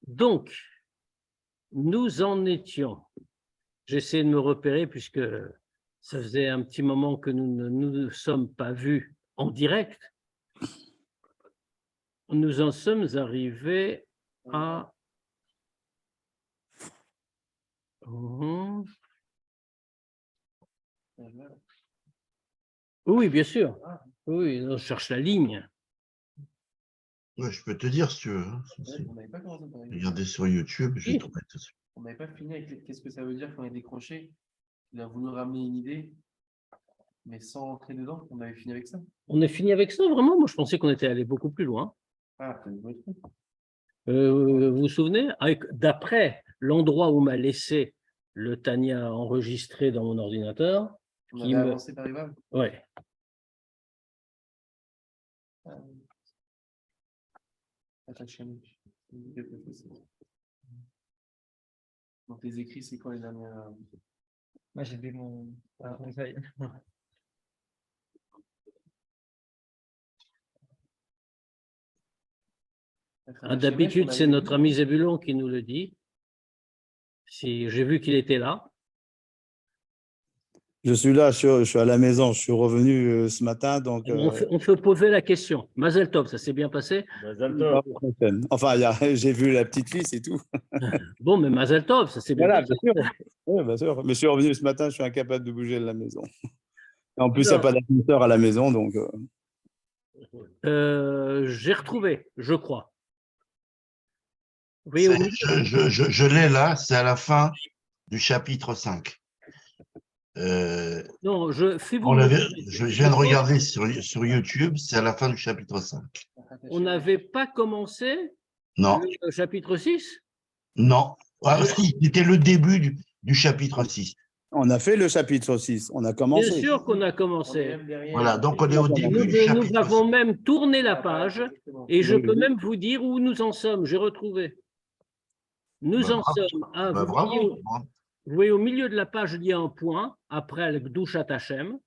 Donc, nous en étions. J'essaie de me repérer puisque ça faisait un petit moment que nous ne nous sommes pas vus en direct. Nous en sommes arrivés à… Oui, bien sûr. Oui, on cherche la ligne. Ouais, je peux te dire si tu veux. Regardez sur YouTube, je vais trouver tout de suite. On n'avait pas fini avec qu'est-ce que ça veut dire quand on est décroché. Il a voulu ramener une idée, mais sans rentrer dedans. On avait fini avec ça. On est fini avec ça, vraiment? Moi, je pensais qu'on était allé beaucoup plus loin. Ah, peut-être que je me trompe. Vous vous souvenez? D'après l'endroit où m'a laissé le Tania enregistré dans mon ordinateur. On avait avancé par Ivan. Oui. Dans tes écrits, c'est quoi les dernières? Moi, j'ai vu mon. D'habitude, c'est notre ami Zébulon qui nous le dit. Si j'ai vu qu'il était là. Je suis là, je suis à la maison, je suis revenu ce matin. Donc, on peut poser la question. Mazel Tov, ça s'est bien passé? Mazel Tov. Enfin, j'ai vu la petite fille, c'est tout. Bon, mais Mazel Tov, ça s'est bien passé. Bien sûr. Oui, bien sûr. Mais je suis revenu ce matin, je suis incapable de bouger de la maison. En plus, il n'y a pas d'ascenseur à la maison, donc… J'ai retrouvé, je crois. Oui, je l'ai là, c'est à la fin du chapitre 5. Non, je viens de regarder sur YouTube, c'est à la fin du chapitre 5. On n'avait pas commencé le chapitre 6? Non, c'était le début du chapitre 6. On a fait le chapitre 6, on a commencé. Bien sûr qu'on a commencé. Voilà, donc on est au début du chapitre 6. Nous avons même tourné la page et je peux même vous dire où nous en sommes. J'ai retrouvé. Nous en sommes à… Vous voyez, au milieu de la page, il y a un point, après le Gdushat Hashem,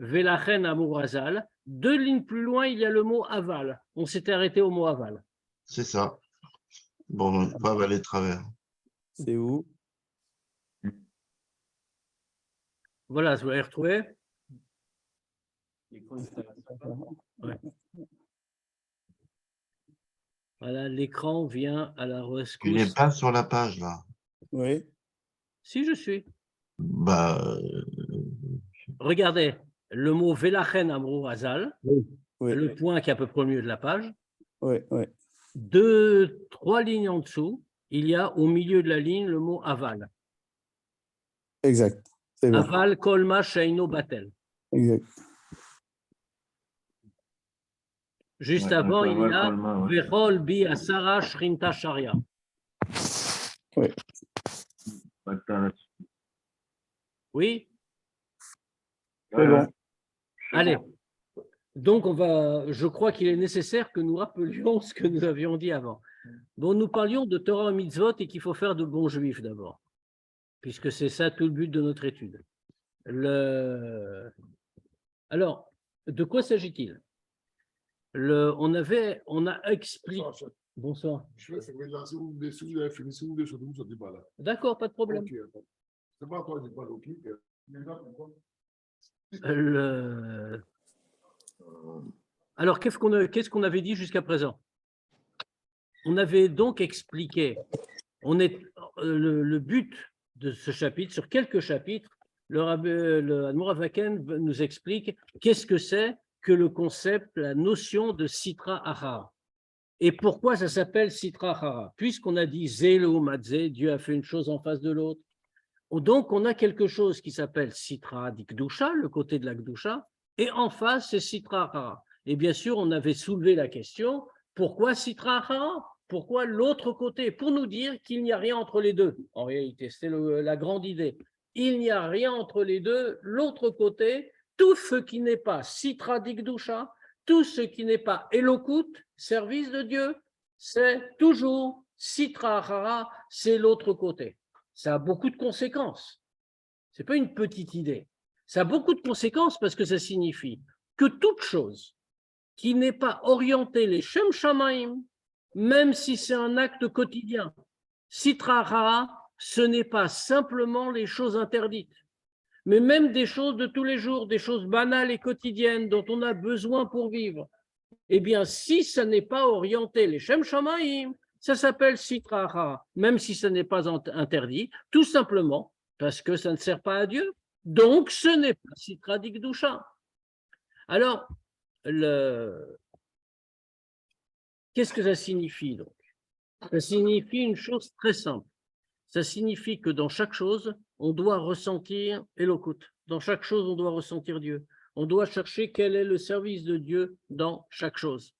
Velachen Amurazal. 2 lignes plus loin, il y a le mot aval. On s'était arrêté au mot aval. C'est ça. Bon, on va aller de travers. C'est où? Voilà, vous l'avez retrouvé? Ouais. Voilà, l'écran vient à la rescousse. Tu n'es pas sur la page, là. Oui. Si, je suis. Bah, regardez, le mot Velachen Amrou Azal, le point qui est à peu près au milieu de la page. Oui, oui. 2, 3 lignes en dessous, il y a au milieu de la ligne le mot aval. Exact. Aval kolma sheino batel. Exact. Juste avant, il y a Vechol bi asara shrinta sharia. Oui. Oui. C'est bon. Allez. Donc, je crois qu'il est nécessaire que nous rappelions ce que nous avions dit avant. Bon, nous parlions de Torah mitzvot et qu'il faut faire de bons juifs d'abord, puisque c'est ça tout le but de notre étude. Alors, de quoi s'agit-il? On a expliqué… Bonsoir. D'accord, pas de problème. Alors, qu'est-ce qu'on avait dit jusqu'à présent? On avait donc expliqué, le but de ce chapitre, sur quelques chapitres, le Admor Vaken nous explique qu'est-ce que c'est que le concept, la notion de Sitra Achara. Et pourquoi ça s'appelle Sitra Achara? Puisqu'on a dit Zélo Matzé, Dieu a fait une chose en face de l'autre. Donc, on a quelque chose qui s'appelle Sitra Dikdusha, le côté de la Gdusha, et en face, c'est Sitra Achara. Et bien sûr, on avait soulevé la question, pourquoi Sitra Achara? Pourquoi l'autre côté? Pour nous dire qu'il n'y a rien entre les deux. En réalité, c'est la grande idée. Il n'y a rien entre les deux. L'autre côté, tout ce qui n'est pas Sitra Dikdusha, tout ce qui n'est pas Elokut, service de Dieu, c'est toujours Sitra Achara, c'est l'autre côté. Ça a beaucoup de conséquences. Ce n'est pas une petite idée. Ça a beaucoup de conséquences parce que ça signifie que toute chose qui n'est pas orientée les Shem Shamaim même si c'est un acte quotidien. Sitra Achara, ce n'est pas simplement les choses interdites, mais même des choses de tous les jours, des choses banales et quotidiennes dont on a besoin pour vivre. Eh bien, si ça n'est pas orienté, les Shem Shamaim, ça s'appelle Sitra Achara, même si ce n'est pas interdit, tout simplement parce que ça ne sert pas à Dieu. Donc, ce n'est pas Sitra Dikdusha. Alors, qu'est-ce que ça signifie donc? Ça signifie une chose très simple. Ça signifie que dans chaque chose, on doit ressentir Elokut. Dans chaque chose, on doit ressentir Dieu. On doit chercher quel est le service de Dieu dans chaque chose.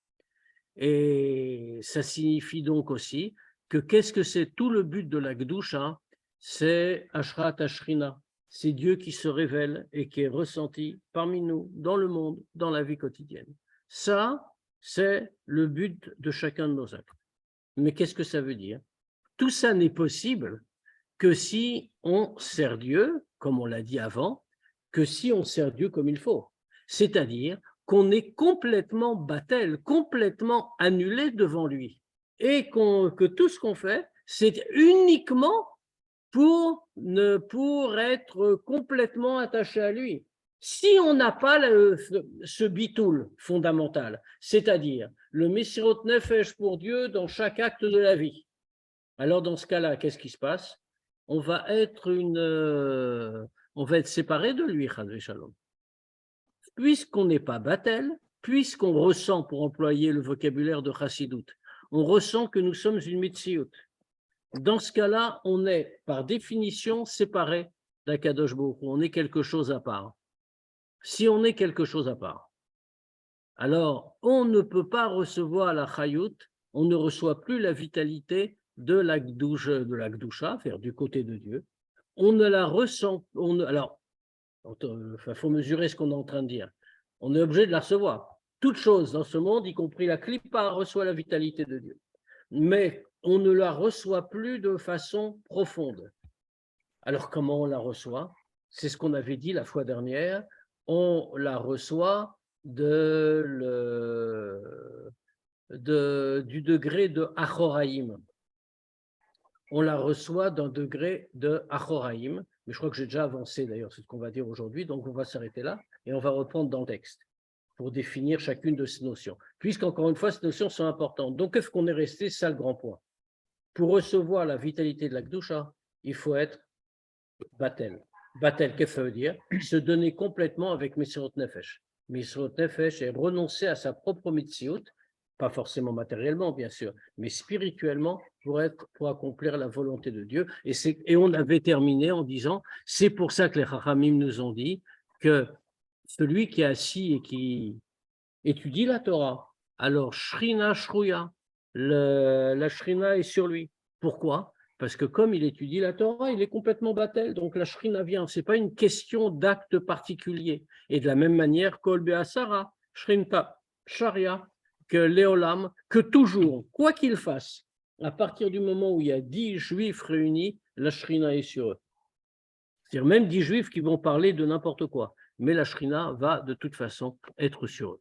Et ça signifie donc aussi que qu'est-ce que c'est tout le but de la Gdusha? C'est Ashrat Ashrina. C'est Dieu qui se révèle et qui est ressenti parmi nous, dans le monde, dans la vie quotidienne. Ça, c'est le but de chacun de nos actes. Mais qu'est-ce que ça veut dire? Tout ça n'est possible que si on sert Dieu, comme on l'a dit avant, que si on sert Dieu comme il faut. C'est-à-dire qu'on est complètement battel, complètement annulé devant lui. Et que tout ce qu'on fait, c'est uniquement pour être complètement attaché à lui. Si on n'a pas ce bitoul fondamental, c'est-à-dire le Messirot Nefesh pour Dieu dans chaque acte de la vie, alors dans ce cas-là, qu'est-ce qui se passe? On va être séparé de lui, Chas v'Shalom. Puisqu'on n'est pas battel, puisqu'on ressent, pour employer le vocabulaire de Chassidut, on ressent que nous sommes une mitziyut. Dans ce cas-là, on est par définition séparé d'Akadosh Baruch Hu. On est quelque chose à part. Si on est quelque chose à part, alors on ne peut pas recevoir la chayut, on ne reçoit plus la vitalité de la Gdusha, faire du côté de Dieu. On ne la ressent. Alors, il faut mesurer ce qu'on est en train de dire. On est obligé de la recevoir. Toute chose dans ce monde, y compris la Klippa, reçoit la vitalité de Dieu. Mais on ne la reçoit plus de façon profonde. Alors, comment on la reçoit? C'est ce qu'on avait dit la fois dernière. On la reçoit du degré de Achoraïm. On la reçoit d'un degré de Achoraïm. Mais je crois que j'ai déjà avancé d'ailleurs, c'est ce qu'on va dire aujourd'hui. Donc, on va s'arrêter là et on va reprendre dans le texte pour définir chacune de ces notions. Puisqu'encore une fois, ces notions sont importantes. Donc, qu'est-ce qu'on est resté? C'est ça le grand point. Pour recevoir la vitalité de la Gdusha, il faut être Batel. Batel, qu'est-ce que ça veut dire? Se donner complètement avec Messirot Nefesh. Messirot Nefesh est renoncer à sa propre Metziut, pas forcément matériellement, bien sûr, mais spirituellement pour accomplir la volonté de Dieu. Et on avait terminé en disant, c'est pour ça que les Chachamim nous ont dit que celui qui est assis et qui étudie la Torah, alors Shrina Shruya, la Shrina est sur lui. Pourquoi? Parce que comme il étudie la Torah, il est complètement battel, donc la Shrina vient. Ce n'est pas une question d'acte particulier. Et de la même manière, Kol Be'asara, Shrinta, Sharia, que Léolam, que toujours, quoi qu'il fasse, à partir du moment où il y a 10 juifs réunis, la Shrina est sur eux. C'est-à-dire même 10 juifs qui vont parler de n'importe quoi, mais la Shrina va de toute façon être sur eux.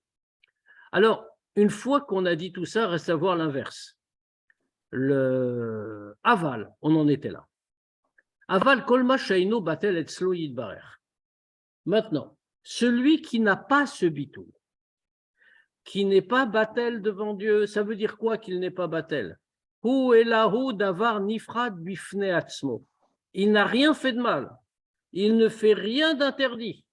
Alors, une fois qu'on a dit tout ça, reste à voir l'inverse. Le aval, on en était là. Aval kolma sheino batel etzlo yidbarer. Maintenant, celui qui n'a pas ce bitou, qui n'est pas batel devant Dieu, ça veut dire quoi qu'il n'est pas batel? Hu elahu davar nifrad bifne atzmo. Il n'a rien fait de mal. Il ne fait rien d'interdit.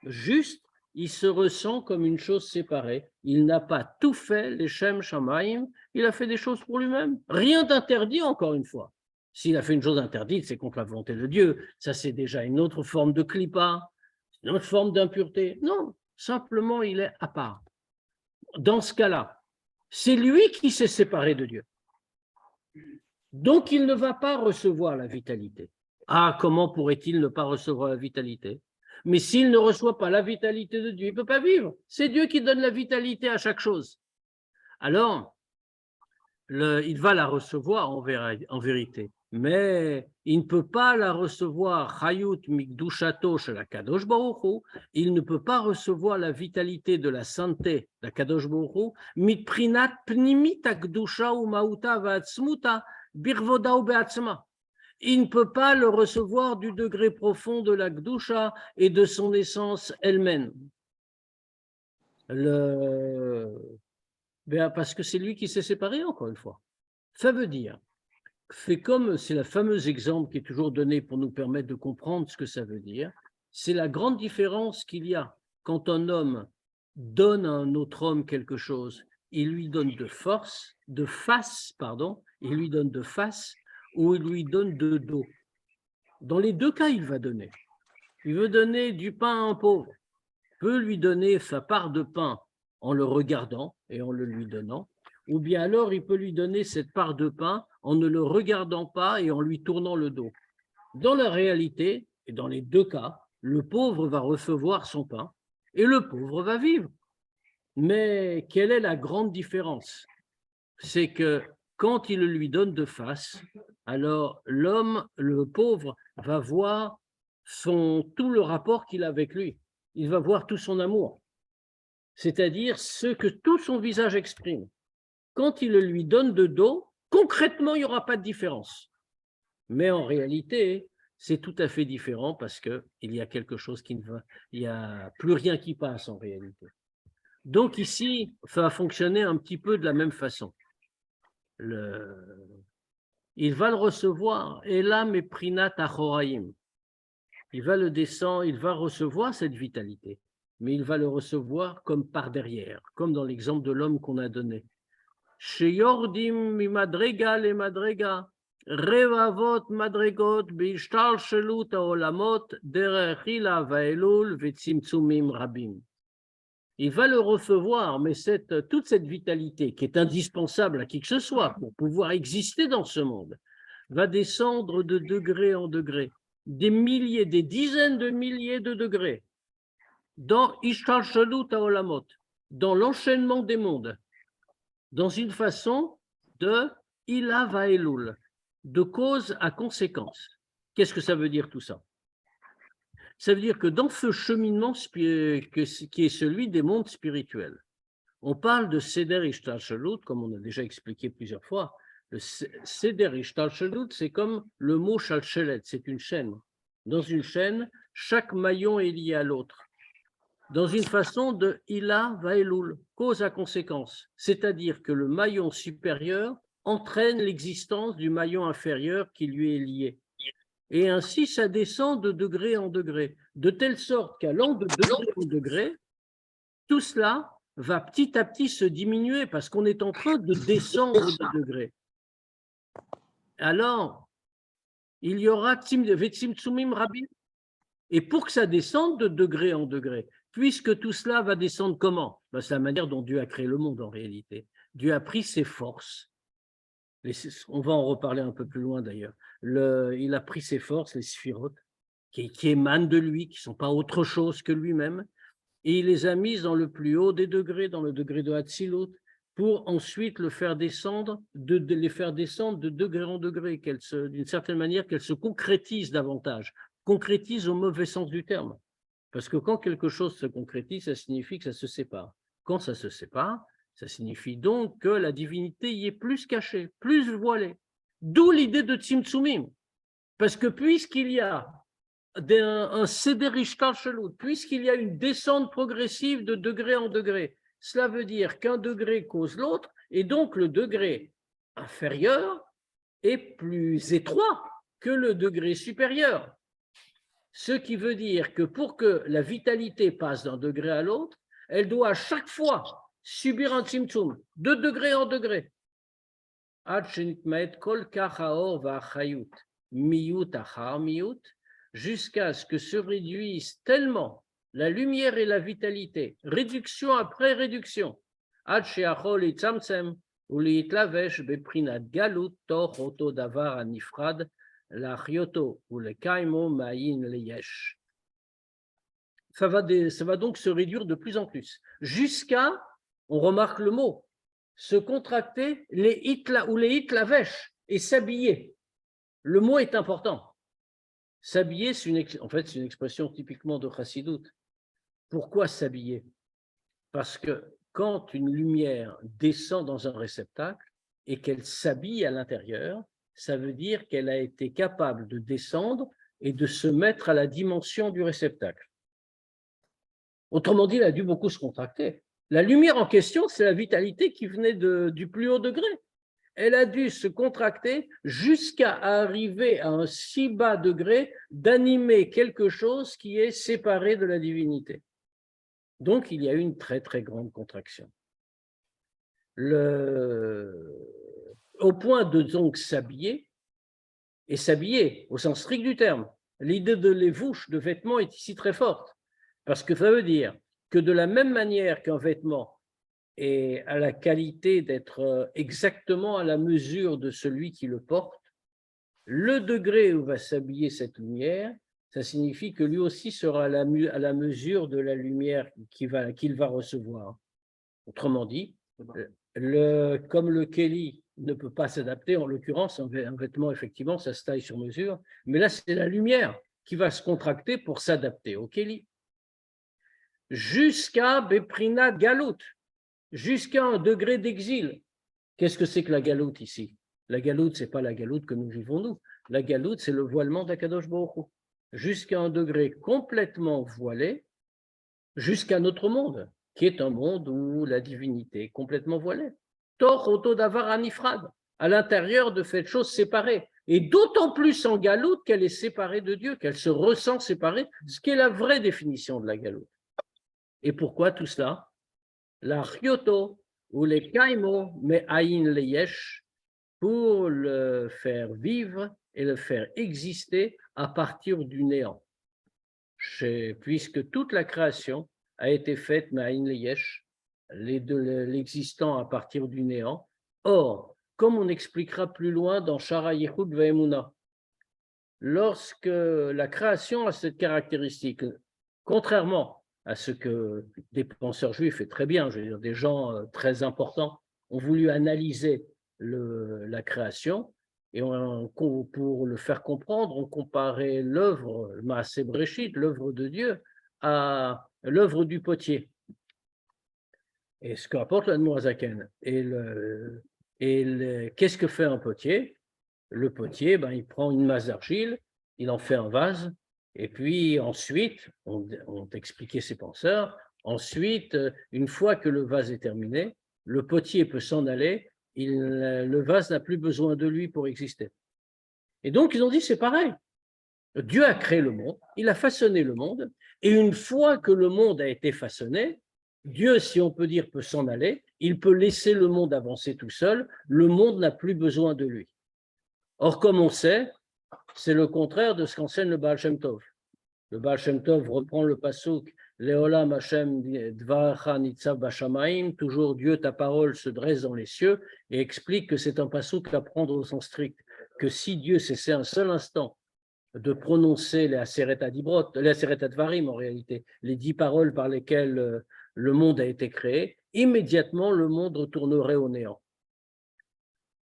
Juste, il se ressent comme une chose séparée. Il n'a pas tout fait, les Shem Shamaim, il a fait des choses pour lui-même. Rien d'interdit, encore une fois. S'il a fait une chose interdite, c'est contre la volonté de Dieu. Ça, c'est déjà une autre forme de klipa, une autre forme d'impureté. Non, simplement, il est à part. Dans ce cas-là, c'est lui qui s'est séparé de Dieu. Donc, il ne va pas recevoir la vitalité. Ah, comment pourrait-il ne pas recevoir la vitalité? Mais s'il ne reçoit pas la vitalité de Dieu, il ne peut pas vivre. C'est Dieu qui donne la vitalité à chaque chose. Alors, il va la recevoir en vérité. mais il ne peut pas la recevoir, Chayut Mikdushato chez la Kadosh Baruch Hu, il ne peut pas recevoir la vitalité de la sainteté de la Kadosh Baruch Hu, Mitprinat Pnimit Akdusha ou Mauta Vatsmuta Birvoda ou Beatzma. Il ne peut pas le recevoir du degré profond de la Kdusha et de son essence elle-même. Parce que c'est lui qui s'est séparé, encore une fois. Ça veut dire, c'est le fameux exemple qui est toujours donné pour nous permettre de comprendre ce que ça veut dire, c'est la grande différence qu'il y a quand un homme donne à un autre homme quelque chose, il lui donne il lui donne de face, ou il lui donne de dos. Dans les deux cas, il va donner. Il veut donner du pain à un pauvre, peut lui donner sa part de pain en le regardant et en le lui donnant, ou bien alors il peut lui donner cette part de pain en ne le regardant pas et en lui tournant le dos. Dans la réalité, et dans les deux cas, le pauvre va recevoir son pain et le pauvre va vivre. Mais quelle est la grande différence? C'est que quand il le lui donne de face, alors l'homme, le pauvre, va voir tout le rapport qu'il a avec lui. Il va voir tout son amour, c'est-à-dire ce que tout son visage exprime. Quand il le lui donne de dos, concrètement, il n'y aura pas de différence. Mais en réalité, c'est tout à fait différent parce qu'il y a quelque chose qui ne va, il n'y a plus rien qui passe en réalité. Donc ici, ça va fonctionner un petit peu de la même façon. Il va le recevoir, et là, meprinat achoraim. Il va le descendre, il va recevoir cette vitalité, mais il va le recevoir comme par derrière, comme dans l'exemple de l'homme qu'on a donné. Sheyordim mimadrega le madrega, revavot madregot beishtal shelut haolamot derechila vaelul vetzimtzumim rabim. Il va le recevoir, mais toute cette vitalité qui est indispensable à qui que ce soit pour pouvoir exister dans ce monde, va descendre de degré en degré, des milliers, des dizaines de milliers de degrés, dans Ishtalshalut haolamot, dans l'enchaînement des mondes, dans une façon de Ila Vaelul, de cause à conséquence. Qu'est-ce que ça veut dire tout ça? Ça veut dire que dans ce cheminement qui est celui des mondes spirituels, on parle de Seder Ishtalshalut, comme on a déjà expliqué plusieurs fois. Le Seder Ishtalshalut, c'est comme le mot Shalchelet, c'est une chaîne. Dans une chaîne, chaque maillon est lié à l'autre. Dans une façon de Ila Vaelul, cause à conséquence, c'est-à-dire que le maillon supérieur entraîne l'existence du maillon inférieur qui lui est lié. Et ainsi, ça descend de degré en degré, de telle sorte qu'allant de degré en degré, tout cela va petit à petit se diminuer parce qu'on est en train de descendre de degré. Alors, il y aura Vetzimtzumim Rabim. Et pour que ça descende de degré en degré, puisque tout cela va descendre comment? C'est la manière dont Dieu a créé le monde en réalité. Dieu a pris ses forces. On va en reparler un peu plus loin d'ailleurs. Il a pris ses forces, les sphirotes, qui émanent de lui, qui ne sont pas autre chose que lui-même, et il les a mises dans le plus haut des degrés, dans le degré de Hatzilut, pour ensuite les faire descendre de degré en degré, d'une certaine manière, qu'elles se concrétisent davantage, concrétisent au mauvais sens du terme. Parce que quand quelque chose se concrétise, ça signifie que ça se sépare. Quand ça se sépare, ça signifie donc que la divinité y est plus cachée, plus voilée. D'où l'idée de Tzimtzumim. Parce que puisqu'il y a un Seder Ishtalshalut, puisqu'il y a une descente progressive de degré en degré, cela veut dire qu'un degré cause l'autre, et donc le degré inférieur est plus étroit que le degré supérieur. Ce qui veut dire que pour que la vitalité passe d'un degré à l'autre, elle doit à chaque fois subir un tzimtzum, de degré en degré. Jusqu'à ce que se réduisent tellement la lumière et la vitalité, réduction après réduction, ça va donc se réduire de plus en plus, jusqu'à, on remarque le mot, se contracter les hitlavesh et s'habiller. Le mot est important. S'habiller, en fait, c'est une expression typiquement de Chassidoute. Pourquoi s'habiller? Parce que quand une lumière descend dans un réceptacle et qu'elle s'habille à l'intérieur, ça veut dire qu'elle a été capable de descendre et de se mettre à la dimension du réceptacle. Autrement dit, elle a dû beaucoup se contracter. La lumière en question, c'est la vitalité qui venait du plus haut degré. Elle a dû se contracter jusqu'à arriver à un si bas degré d'animer quelque chose qui est séparé de la divinité. Donc, il y a eu une très, très grande contraction. Au point de donc s'habiller, et s'habiller au sens strict du terme. L'idée de lévouche, de vêtements, est ici très forte, parce que ça veut dire que de la même manière qu'un vêtement est à la qualité d'être exactement à la mesure de celui qui le porte, le degré où va s'habiller cette lumière, ça signifie que lui aussi sera à la mesure de la lumière qu'il va recevoir. Autrement dit, comme le Kéli ne peut pas s'adapter, en l'occurrence, un vêtement, effectivement, ça se taille sur mesure, mais là, c'est la lumière qui va se contracter pour s'adapter au Kéli. Jusqu'à Beprina Galout, jusqu'à un degré d'exil. Qu'est-ce que c'est que la galoute ici? La galoute, ce n'est pas la galoute que nous vivons, nous. La galoute, c'est le voilement d'Akadosh Baruch Hu. Jusqu'à un degré complètement voilé, jusqu'à notre monde, qui est un monde où la divinité est complètement voilée. Tor oto davar anifrad, à l'intérieur de cette chose séparée. Et d'autant plus en galoute qu'elle est séparée de Dieu, qu'elle se ressent séparée, ce qui est la vraie définition de la galoute. Et pourquoi tout cela? La ryoto ou les kaimo mais aïn le yesh, pour le faire vivre et le faire exister à partir du néant. Puisque toute la création a été faite mais aïn le yesh, l'existant à partir du néant. Or, comme on expliquera plus loin dans Shara Yehud Ve'emuna, lorsque la création a cette caractéristique, contrairement à ce que des penseurs juifs, et très bien, je veux dire, des gens très importants, ont voulu analyser la création, et pour le faire comprendre, on comparait l'œuvre, Maaseh Breshit, l'œuvre de Dieu, à l'œuvre du potier. Et ce qu'apporte l'Admorazaken. Qu'est-ce que fait un potier? Le potier, il prend une masse d'argile, il en fait un vase, et puis ensuite, on expliqué ses penseurs, ensuite, une fois que le vase est terminé, le potier peut s'en aller, le vase n'a plus besoin de lui pour exister. Et donc, ils ont dit, c'est pareil. Dieu a créé le monde, il a façonné le monde, et une fois que le monde a été façonné, Dieu, si on peut dire, peut s'en aller, il peut laisser le monde avancer tout seul, le monde n'a plus besoin de lui. Or, comme on sait, c'est le contraire de ce qu'enseigne le Baal Shem Tov. Le Baal Shem Tov reprend le pasuk Leolam Hashem Dvarcha Nitzav Bashamaim, toujours Dieu, ta parole se dresse dans les cieux, et explique que c'est un pasuk à prendre au sens strict, que si Dieu cessait un seul instant de prononcer les Aseret Adibrot, les Aseret Advarim en réalité, les 10 paroles par lesquelles le monde a été créé, immédiatement le monde retournerait au néant.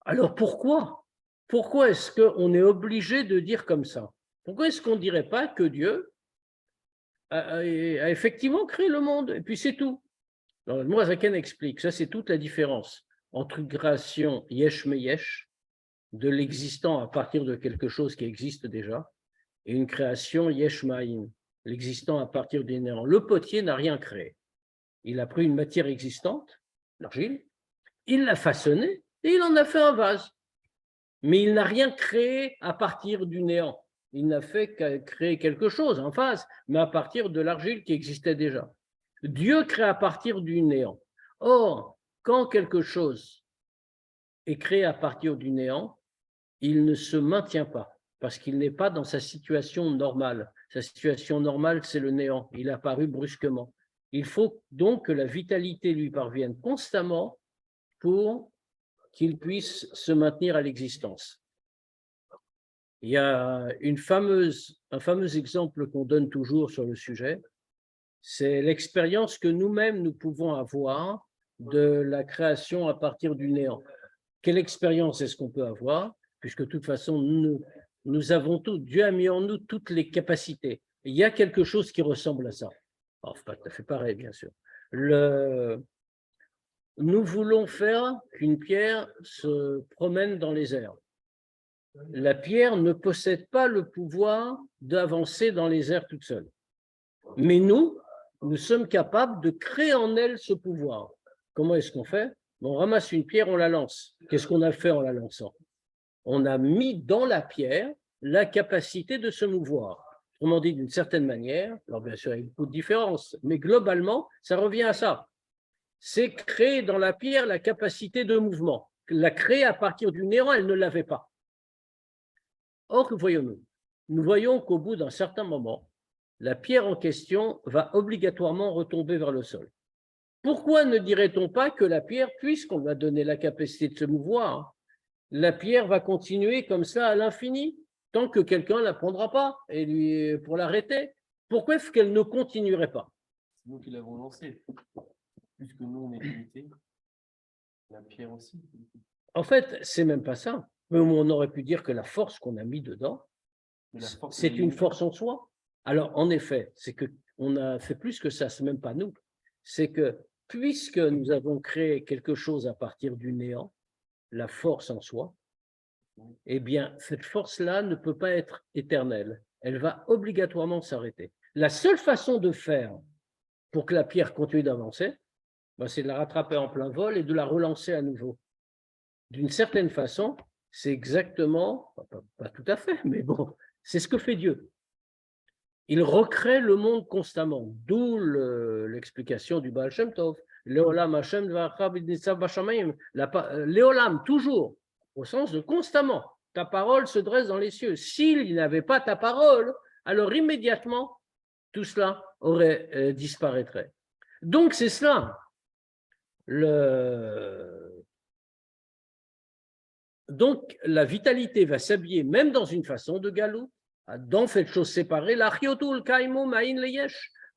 Alors pourquoi? Pourquoi est-ce qu'on est obligé de dire comme ça? Pourquoi est-ce qu'on ne dirait pas que Dieu a effectivement créé le monde et puis c'est tout? Alors, le Mourazaken explique, ça c'est toute la différence entre une création yesh me yesh, de l'existant à partir de quelque chose qui existe déjà, et une création yesh ma'in, l'existant à partir des néants. Le potier n'a rien créé. Il a pris une matière existante, l'argile, il l'a façonnée et il en a fait un vase. Mais il n'a rien créé à partir du néant. Il n'a fait qu'à créer quelque chose en vase, mais à partir de l'argile qui existait déjà. Dieu crée à partir du néant. Or, quand quelque chose est créé à partir du néant, il ne se maintient pas, parce qu'il n'est pas dans sa situation normale. Sa situation normale, c'est le néant. Il est apparu brusquement. Il faut donc que la vitalité lui parvienne constamment pour qu'il puisse se maintenir à l'existence. Il y a un fameux exemple qu'on donne toujours sur le sujet, c'est l'expérience que nous-mêmes nous pouvons avoir de la création à partir du néant. Quelle expérience est-ce qu'on peut avoir? Puisque de toute façon, nous avons tout, Dieu a mis en nous toutes les capacités. Il y a quelque chose qui ressemble à ça. Alors, pas tout à fait pareil, bien sûr. Nous voulons faire qu'une pierre se promène dans les airs. La pierre ne possède pas le pouvoir d'avancer dans les airs toute seule. Mais nous sommes capables de créer en elle ce pouvoir. Comment est-ce qu'on fait? On ramasse une pierre, on la lance. Qu'est-ce qu'on a fait en la lançant? On a mis dans la pierre la capacité de se mouvoir. Autrement dit, d'une certaine manière, alors bien sûr, il y a beaucoup de différences, mais globalement, ça revient à ça. C'est créer dans la pierre la capacité de mouvement. La créer à partir du néant, elle ne l'avait pas. Or, que voyons-nous? Nous voyons qu'au bout d'un certain moment, la pierre en question va obligatoirement retomber vers le sol. Pourquoi ne dirait-on pas que la pierre, puisqu'on lui a donné la capacité de se mouvoir, la pierre va continuer comme ça à l'infini, tant que quelqu'un ne la prendra pas et pour l'arrêter? Pourquoi est-ce qu'elle ne continuerait pas? C'est nous qui l'avons lancé. Puisque nous, on est limité, la pierre aussi. En fait, c'est même pas ça. Mais on aurait pu dire que la force qu'on a mis dedans, c'est une force en soi. Alors, en effet, c'est qu'on a fait plus que ça, c'est même pas nous. C'est que puisque nous avons créé quelque chose à partir du néant, la force en soi, eh bien, cette force-là ne peut pas être éternelle. Elle va obligatoirement s'arrêter. La seule façon de faire pour que la pierre continue d'avancer, c'est de la rattraper en plein vol et de la relancer à nouveau. D'une certaine façon, c'est exactement, pas tout à fait, mais bon, c'est ce que fait Dieu. Il recrée le monde constamment, d'où l'explication du Baal Shem Tov. Leolam Hashem v'achab idnitzav b'shamayim. Leolam, toujours, au sens de constamment. Ta parole se dresse dans les cieux. S'il n'avait pas ta parole, alors immédiatement, tout cela aurait disparaîtrait. Donc c'est cela. Donc la vitalité va s'habiller même dans une façon de galou, dans cette chose séparée,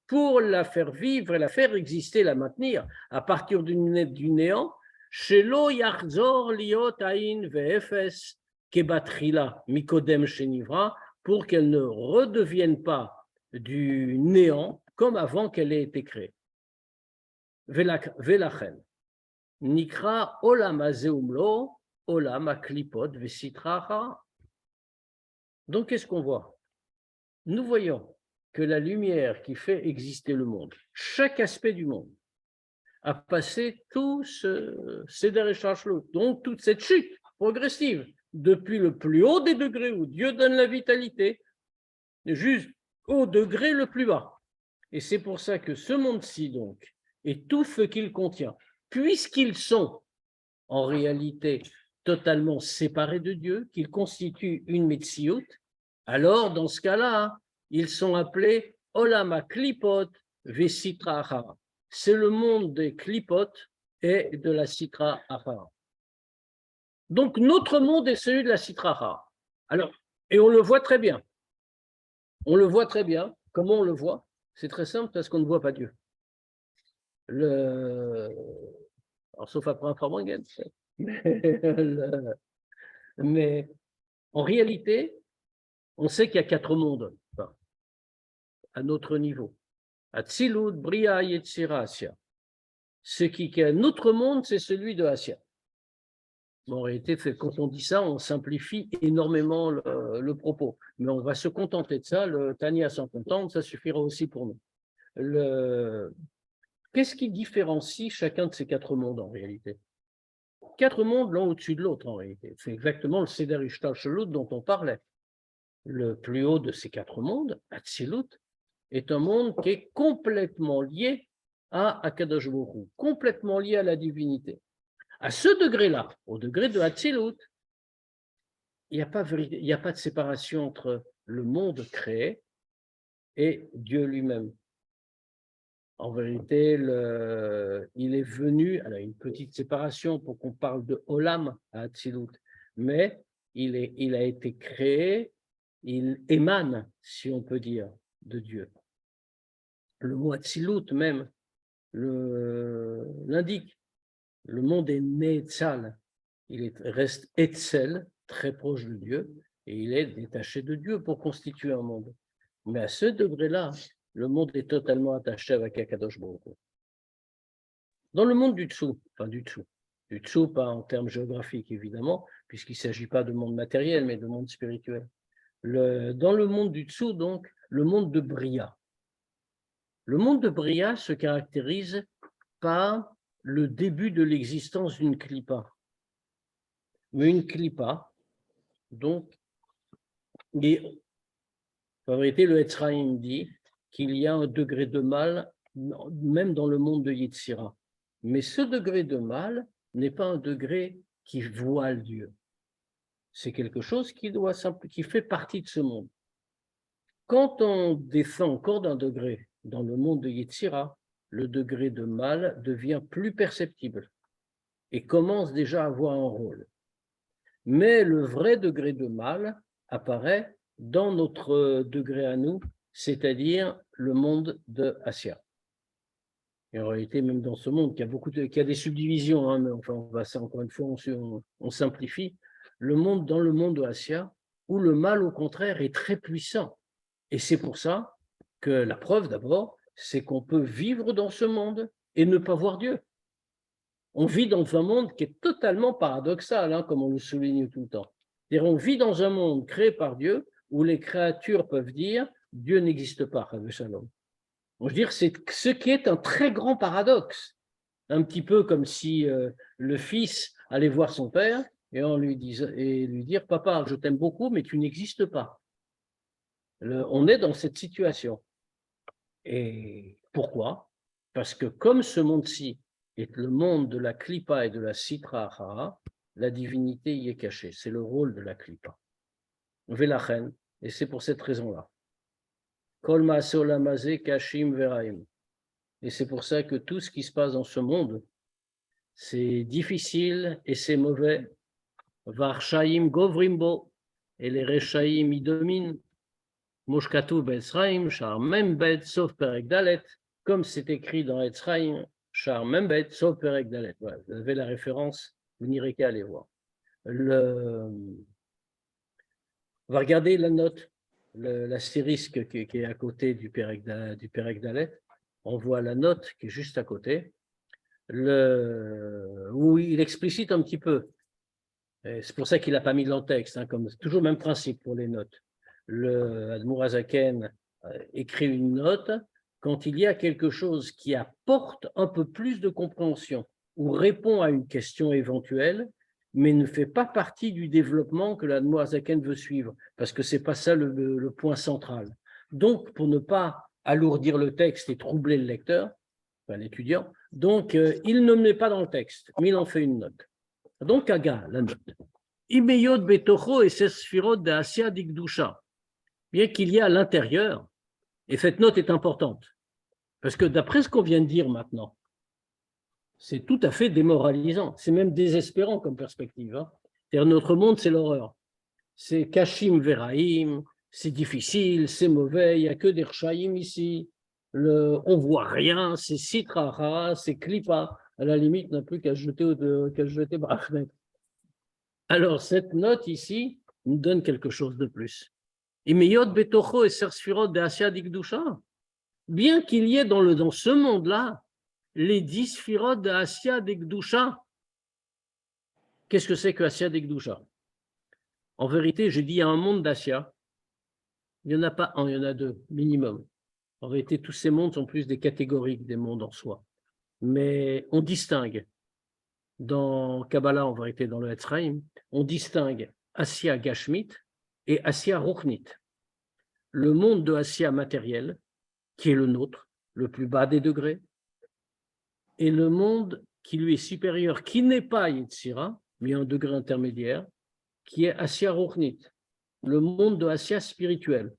pour la faire vivre et la faire exister, la maintenir à partir du néant, shelo yachzor liot ain ve'efes kebatrila mikodem shenivra, pour qu'elle ne redevienne pas du néant comme avant qu'elle ait été créée. Velachen nikra olam hazeumlo olam haklipot vesitra. Donc, qu'est-ce qu'on voit? Nous voyons que la lumière qui fait exister le monde, chaque aspect du monde, a passé tout ce Seder Eshachlut, donc toute cette chute progressive, depuis le plus haut des degrés où Dieu donne la vitalité, jusqu'au degré le plus bas. Et c'est pour ça que ce monde-ci, donc, et tout ce qu'il contient, puisqu'ils sont en réalité totalement séparés de Dieu, qu'ils constituent une Metsiout, alors dans ce cas-là, ils sont appelés Olam Klipot Vesitra Achara. C'est le monde des Klipot et de la Sitra Achara. Donc notre monde est celui de la Sitra Achara. Alors, et on le voit très bien. On le voit très bien. Comment on le voit? C'est très simple parce qu'on ne voit pas Dieu. Alors, sauf après un Farmangen. Mais en réalité, on sait qu'il y a 4 mondes à notre niveau. Atzilut, Bria, Yetzira, Asya. Ce qui est un autre monde, c'est celui de Asya. Bon, en réalité, quand on dit ça, on simplifie énormément le propos. Mais on va se contenter de ça. Le Tania s'en contente, ça suffira aussi pour nous. Qu'est-ce qui différencie chacun de ces 4 mondes en réalité? 4 mondes l'un au-dessus de l'autre en réalité. C'est exactement le Seder Ishtalshelut dont on parlait. Le plus haut de ces 4 mondes, Atzilut, est un monde qui est complètement lié à Akadosh Baruch Hu, complètement lié à la divinité. À ce degré-là, au degré de Atzilut, il n'y a pas de séparation entre le monde créé et Dieu lui-même. En vérité, il est venu, alors une petite séparation pour qu'on parle de Olam à Atzilut, mais il a été créé, il émane, si on peut dire, de Dieu. Le mot Atzilut même l'indique. Le monde est Netzal, il reste Etzel, très proche de Dieu, et il est détaché de Dieu pour constituer un monde. Mais à ce degré-là, le monde est totalement attaché avec Akadosh Baruch Hu. Dans le monde du dessous, du dessous pas en termes géographiques évidemment, puisqu'il ne s'agit pas de monde matériel, mais de monde spirituel. Dans le monde du dessous, donc, le monde de Bria. Le monde de Bria se caractérise par le début de l'existence d'une clipa. Mais une clipa, donc, et en vérité, le Etzraïm dit qu'il y a un degré de mal, même dans le monde de Yetzira. Mais ce degré de mal n'est pas un degré qui voile Dieu. C'est quelque chose qui fait partie de ce monde. Quand on descend encore d'un degré dans le monde de Yetzira, le degré de mal devient plus perceptible et commence déjà à avoir un rôle. Mais le vrai degré de mal apparaît dans notre degré à nous, c'est-à-dire le monde de Assia. Et en réalité, même dans ce monde, qui a des subdivisions, hein, mais enfin, encore une fois, on simplifie, dans le monde de Assia, où le mal, au contraire, est très puissant. Et c'est pour ça que la preuve, d'abord, c'est qu'on peut vivre dans ce monde et ne pas voir Dieu. On vit dans un monde qui est totalement paradoxal, hein, comme on le souligne tout le temps. C'est-à-dire, on vit dans un monde créé par Dieu où les créatures peuvent dire Dieu n'existe pas, Shalom. Je veux dire, c'est ce qui est un très grand paradoxe. Un petit peu comme si le fils allait voir son père et lui dire Papa, je t'aime beaucoup, mais tu n'existes pas. On est dans cette situation. Et pourquoi? Parce que comme ce monde-ci est le monde de la Klippa et de la Sitra Achara, la divinité y est cachée. C'est le rôle de la Klippa. Velachen, et c'est pour cette raison-là. Kol Maase Olam Hazeh Kashim Veraim. Et c'est pour ça que tout ce qui se passe dans ce monde, c'est difficile et c'est mauvais. Varshaim Govrimbo, et les Reshaim y dominent. Moshkatu Betzraim, Shar Membet, sauf Perek Dalet, comme c'est écrit dans Etzraim, Shar Membet, sauf Perek Dalet. Voilà, vous avez la référence, vous n'irez qu'à aller voir. On va regarder la note, l'astérisque qui est à côté du Perek Dalet. On voit la note qui est juste à côté, où il explicite un petit peu. C'est pour ça qu'il n'a pas mis dans le texte, hein, comme toujours le même principe pour les notes. Le Admour Hazaken écrit une note quand il y a quelque chose qui apporte un peu plus de compréhension ou répond à une question éventuelle, mais ne fait pas partie du développement que l'Admour Hazaken veut suivre, parce que ce n'est pas ça le point central. Donc, pour ne pas alourdir le texte et troubler le lecteur, enfin, l'étudiant, donc il ne met pas dans le texte, mais il en fait une note. Donc, Aga, la note. Imeyot betocho et sesfirot de Asya dikdusha. Bien qu'il y ait à l'intérieur, et cette note est importante, parce que d'après ce qu'on vient de dire maintenant, c'est tout à fait démoralisant, c'est même désespérant comme perspective. Hein. C'est-à-dire notre monde, c'est l'horreur. C'est Kashim Veraim, c'est difficile, c'est mauvais, il n'y a que des Rchaïm ici, on ne voit rien, c'est Sitra, c'est Klippa, à la limite, on n'a plus qu'à jeter Brachmet. Alors, cette note ici nous donne quelque chose de plus. Imeyot betocho et sersfirot de Asya dikdusha. Bien qu'il y ait dans ce monde-là les 10 sphirot de Asya dikdusha. Qu'est-ce que c'est que Asya dikdusha? En vérité, je dis il y a un monde d'Asya. Il n'y en a pas un, il y en a deux, minimum. En vérité, tous ces mondes sont plus des catégories que des mondes en soi. Mais on distingue, dans Kabbalah, en vérité, dans le Etzraim, on distingue Asya Gashmit et Asya Ruchnit. Le monde de Asya matériel, qui est le nôtre, le plus bas des degrés, et le monde qui lui est supérieur, qui n'est pas Yetzira, mais un degré intermédiaire, qui est Asya Ruchnit, le monde de Asya spirituel.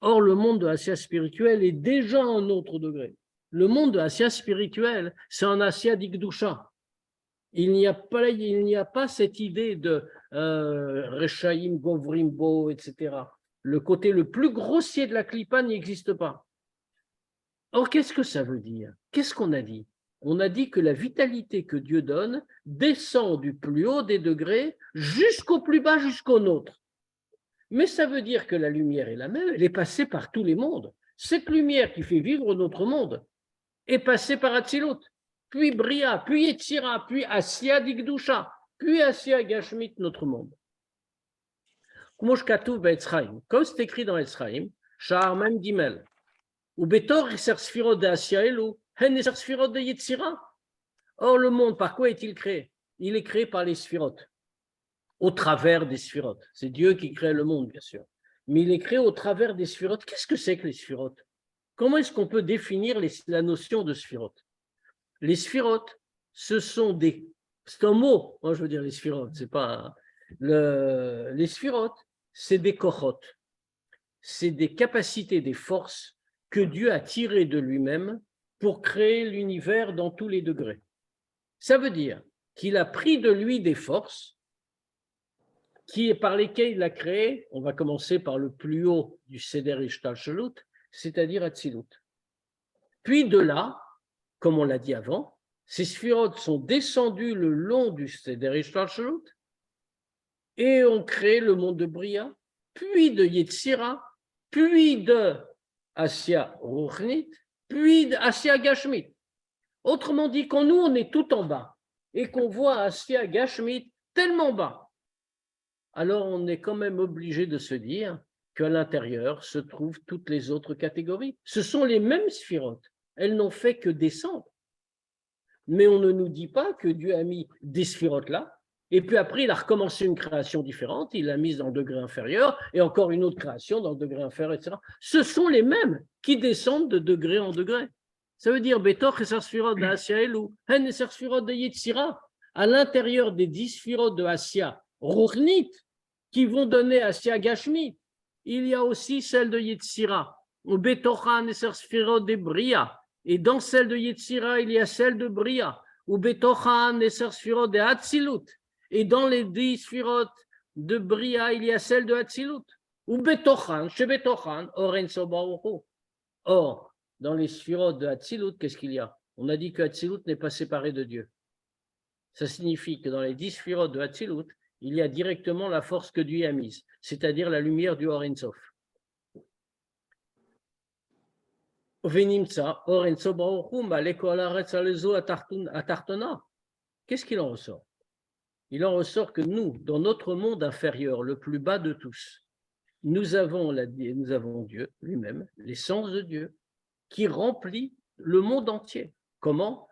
Or, le monde de Asya spirituel est déjà un autre degré. Le monde de Asya spirituel, c'est un Asya d'Ikdusha. Il n'y a pas cette idée de Reshaim, Govrimbo, etc. Le côté le plus grossier de la Klippa n'existe pas. Or, qu'est-ce que ça veut dire? Qu'est-ce qu'on a dit? On a dit que la vitalité que Dieu donne descend du plus haut des degrés jusqu'au plus bas, jusqu'au nôtre. Mais ça veut dire que la lumière est la même, elle est passée par tous les mondes. Cette lumière qui fait vivre notre monde est passée par Atzilut, puis Bria, puis Yetzira, puis Asya Digdusha, puis Asya Gashmit, notre monde. Comme c'est écrit dans Etzraïm, Sha'ar Mem Gimel, ou Betor Iser Sfirot de Asya Elu, Hen Iser Sfirot de Yetzira. Or, le monde, par quoi est-il créé? Il est créé par les sphirotes, au travers des sphirotes. C'est Dieu qui crée le monde, bien sûr. Mais il est créé au travers des sphirotes. Qu'est-ce que c'est que les sphirotes? Comment est-ce qu'on peut définir la notion de sphirotes? Les sphirotes, ce sont des... C'est un mot, moi je veux dire les sphirotes, c'est pas... Les sphirotes, c'est des kochotes. C'est des capacités, des forces que Dieu a tirées de lui-même pour créer l'univers dans tous les degrés. Ça veut dire qu'il a pris de lui des forces par lesquelles il a créé, on va commencer par le plus haut du Seder Ishtalshelut, c'est-à-dire Atzilut. Puis de là, comme on l'a dit avant, ces sphirotes sont descendus le long du Seder Ishtalshelut et ont créé le monde de Bria, puis de Yetzira, puis de Asya Ruchnit, puis d'Asya Gashmit. Autrement dit, quand nous, on est tout en bas et qu'on voit Asya Gashmit tellement bas, alors on est quand même obligé de se dire qu'à l'intérieur se trouvent toutes les autres catégories. Ce sont les mêmes sphirotes. Elles n'ont fait que descendre. Mais on ne nous dit pas que Dieu a mis des sphirotes là, et puis après, il a recommencé une création différente, il l'a mise dans le degré inférieur, et encore une autre création dans le degré inférieur, etc. Ce sont les mêmes qui descendent de degré en degré. Ça veut dire, Betoch et Sphirot de Asya Elu, Hen et Sphirot de Yetzira, à l'intérieur des 10 sphirots de Asya Ruchnit, qui vont donner Asya Gashmit, il y a aussi celle de Yetzira, ou Betochan et Sphirot de Bria, et dans celle de Yetzira, il y a celle de Bria, ou Betochan et Sphirot de Atzilut, et dans les 10 sphirotes de Bria, il y a celle de Atzilut, ou Betochan, chez Betochan, Oren Sobaruchu. Or, dans les sphirotes de Atzilut, qu'est-ce qu'il y a? On a dit que Atzilut n'est pas séparé de Dieu. Ça signifie que dans les 10 sphirotes de Atzilut, il y a directement la force que Dieu a mise, c'est-à-dire la lumière du Or Ensof. Qu'est-ce qu'il en ressort? Il en ressort que nous, dans notre monde inférieur, le plus bas de tous, nous avons Dieu lui-même, l'essence de Dieu, qui remplit le monde entier. Comment?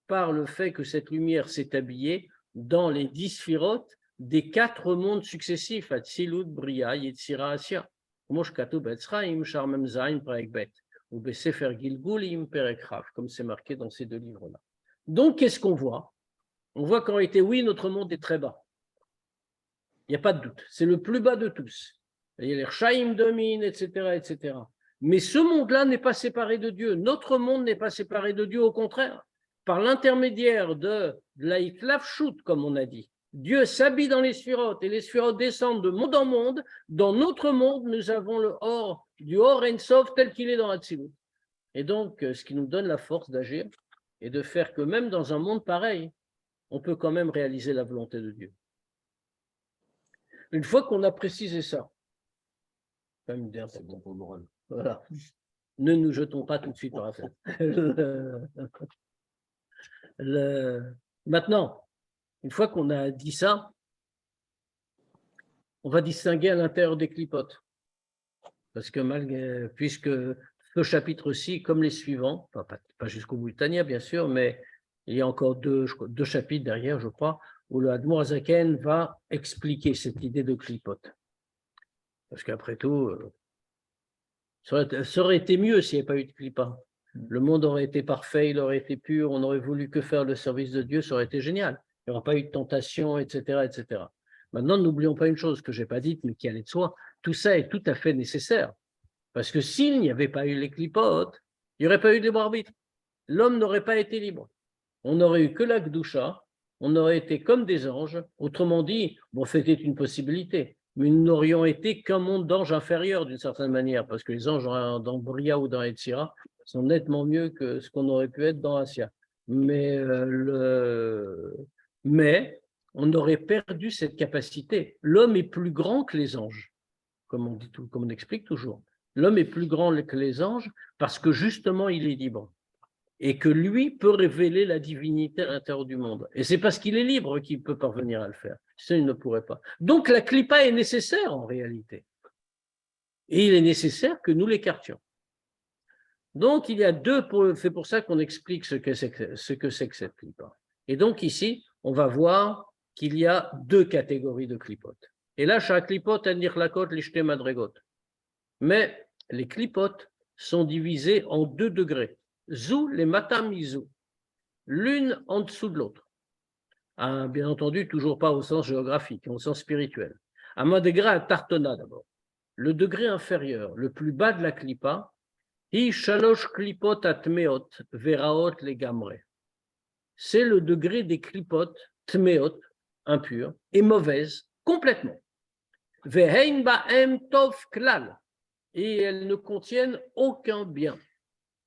Par le fait que cette lumière s'est habillée dans les 10 sphirotes des 4 mondes successifs, Atzilut, Bria, Yetzira, Asya. Comme c'est marqué dans ces 2 livres-là. Donc, qu'est-ce qu'on voit? On voit qu'en réalité, oui, notre monde est très bas. Il n'y a pas de doute. C'est le plus bas de tous. Il y a les Chaim dominent, etc., etc. Mais ce monde-là n'est pas séparé de Dieu. Notre monde n'est pas séparé de Dieu, au contraire. Par l'intermédiaire de l'Aïklafshut, comme on a dit, Dieu s'habille dans les sphirotes et les sphirotes descendent de monde en monde. Dans notre monde, nous avons le Or, du Or Ensof tel qu'il est dans Atzilut. Et donc, ce qui nous donne la force d'agir et de faire que même dans un monde pareil, on peut quand même réaliser la volonté de Dieu. Une fois qu'on a précisé ça, c'est bon pour le moral. Voilà. Ne nous jetons pas tout de suite dans la fête. Maintenant, une fois qu'on a dit ça, on va distinguer à l'intérieur des clipotes. Parce que puisque ce chapitre-ci, comme les suivants, enfin, pas jusqu'au bout du Tania, bien sûr, mais il y a encore deux chapitres derrière, je crois, où le Admor Azaken va expliquer cette idée de clipote. Parce qu'après tout, ça aurait été mieux s'il n'y avait pas eu de clipa. Le monde aurait été parfait, il aurait été pur, on aurait voulu que faire le service de Dieu, ça aurait été génial. Il n'y aurait pas eu de tentation, etc., etc. Maintenant, n'oublions pas une chose que je n'ai pas dite, mais qui allait de soi. Tout ça est tout à fait nécessaire. Parce que s'il n'y avait pas eu les clipotes, il n'y aurait pas eu de libre arbitre. L'homme n'aurait pas été libre. On n'aurait eu que la Gdusha, on aurait été comme des anges. Autrement dit, bon, c'était une possibilité, mais nous n'aurions été qu'un monde d'anges inférieur d'une certaine manière, parce que les anges dans Bria ou dans Yetzira sont nettement mieux que ce qu'on aurait pu être dans Asya. Mais Mais on aurait perdu cette capacité. L'homme est plus grand que les anges, comme on explique toujours. L'homme est plus grand que les anges parce que justement, il est libre. Et que lui peut révéler la divinité à l'intérieur du monde. Et c'est parce qu'il est libre qu'il peut parvenir à le faire. Sinon, il ne pourrait pas. Donc, la clipa est nécessaire en réalité. Et il est nécessaire que nous l'écartions. Donc, il y a c'est pour ça qu'on explique ce que c'est que cette clipa. Et donc, ici, on va voir qu'il y a deux catégories de clipotes. Et là, chaque clipote a nirlakot lishte madregot. Mais les clipotes sont divisées en 2 degrés. Zou, les matamizu, l'une en dessous de l'autre. Bien entendu, toujours pas au sens géographique, au sens spirituel. Amadegra tartona d'abord. Le degré inférieur, le plus bas de la clipa, hi shalosh klipot atmeot veraot legamre. C'est le degré des clipotes tmeot, impures, et mauvaises, complètement. Vehein ba'em tov klal. Et elles ne contiennent aucun bien.